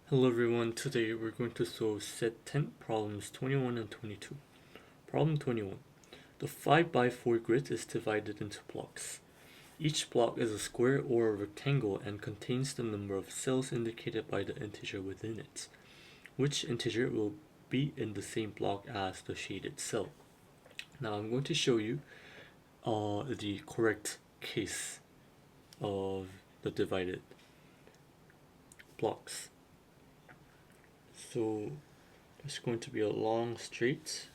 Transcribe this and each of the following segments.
Hello everyone, today we're going to solve set 10 problems 21 and 22. Problem 21. The 5x4 grid is divided into blocks. Each block is a square or a rectangle and contains the number of cells indicated by the integer within it. Which integer will be in the same block as the shaded cell? Now I'm going to show you the correct case of the divided blocks. So there's going to be a long straight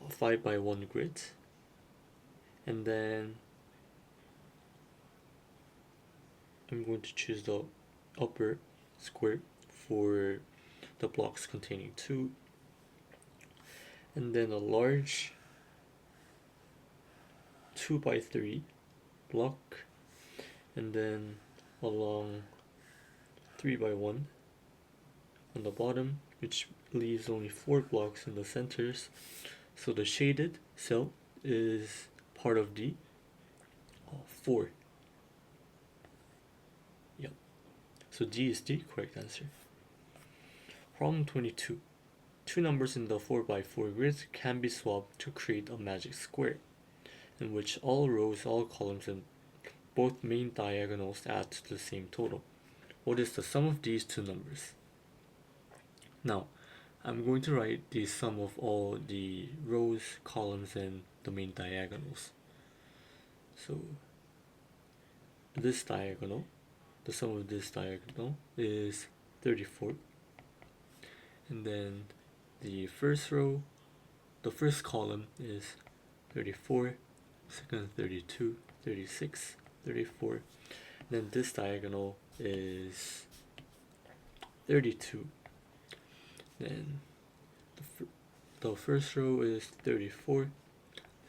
5x1 grid, and then I'm going to choose the upper square for the blocks containing 2, and then a large 2x3 block, and then a long 3x1 on the bottom, which leaves only 4 blocks in the centers. So the shaded cell is part of the 4. Yep. So D is the correct answer. Problem 22. Two numbers in the 4x4 grid can be swapped to create a magic square, in which all rows, all columns, and both main diagonals add to the same total. What is the sum of these two numbers? Now, I'm going to write the sum of all the rows, columns, and the main diagonals. So, this diagonal, the sum of this diagonal is 34. And then the first row, the first column is 34, second 32, 36, 34. And then this diagonal is 32. Then the first row is 34,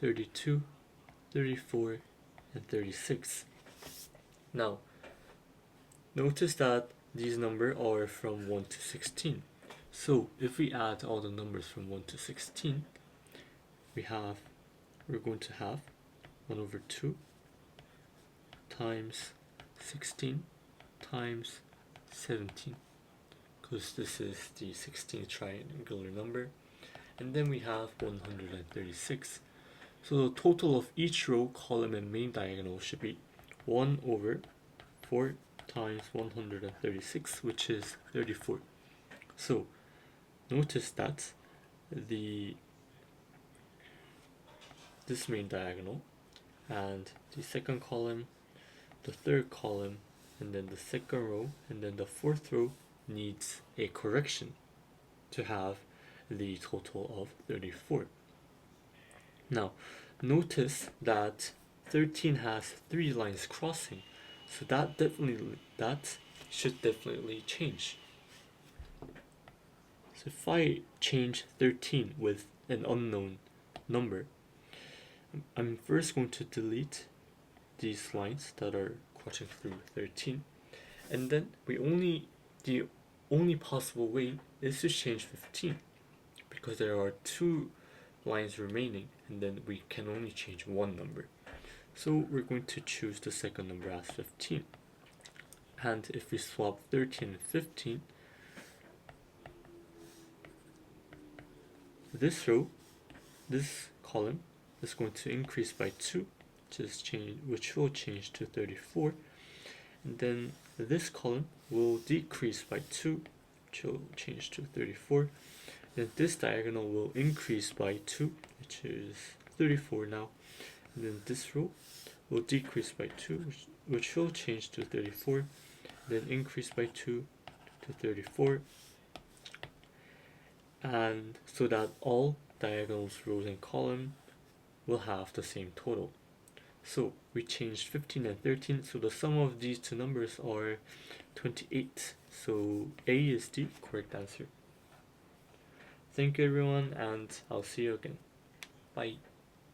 32, 34, and 36. Now, notice that these numbers are from 1 to 16. So if we add all the numbers from 1 to 16, we're going to have 1 over 2 times 16 times 17, because this is the 16th triangular number, and then we have 136. So the total of each row, column, and main diagonal should be 1 over 4 times 136, which is 34. So notice that this main diagonal and the second column, the third column, and then the second row, and then the fourth row needs a correction to have the total of 34. Now, notice that 13 has 3 lines crossing, so that should definitely change. So if I change 13 with an unknown number, I'm first going to delete these lines that are crossing through 13, and then the only possible way is to change 15, because there are 2 lines remaining, and then we can only change one number. So we're going to choose the second number as 15. And if we swap 13 and 15, this row, this column, is going to increase by 2, which will change to 34. And then this column will decrease by 2, which will change to 34. Then this diagonal will increase by 2, which is 34 now. And then this row will decrease by 2, which will change to 34. Then increase by 2 to 34. And so that all diagonals, rows, and columns will have the same total. So we changed 15 and 13, so the sum of these two numbers are 28. So A is the correct answer. Thank you everyone, and I'll see you again. Bye.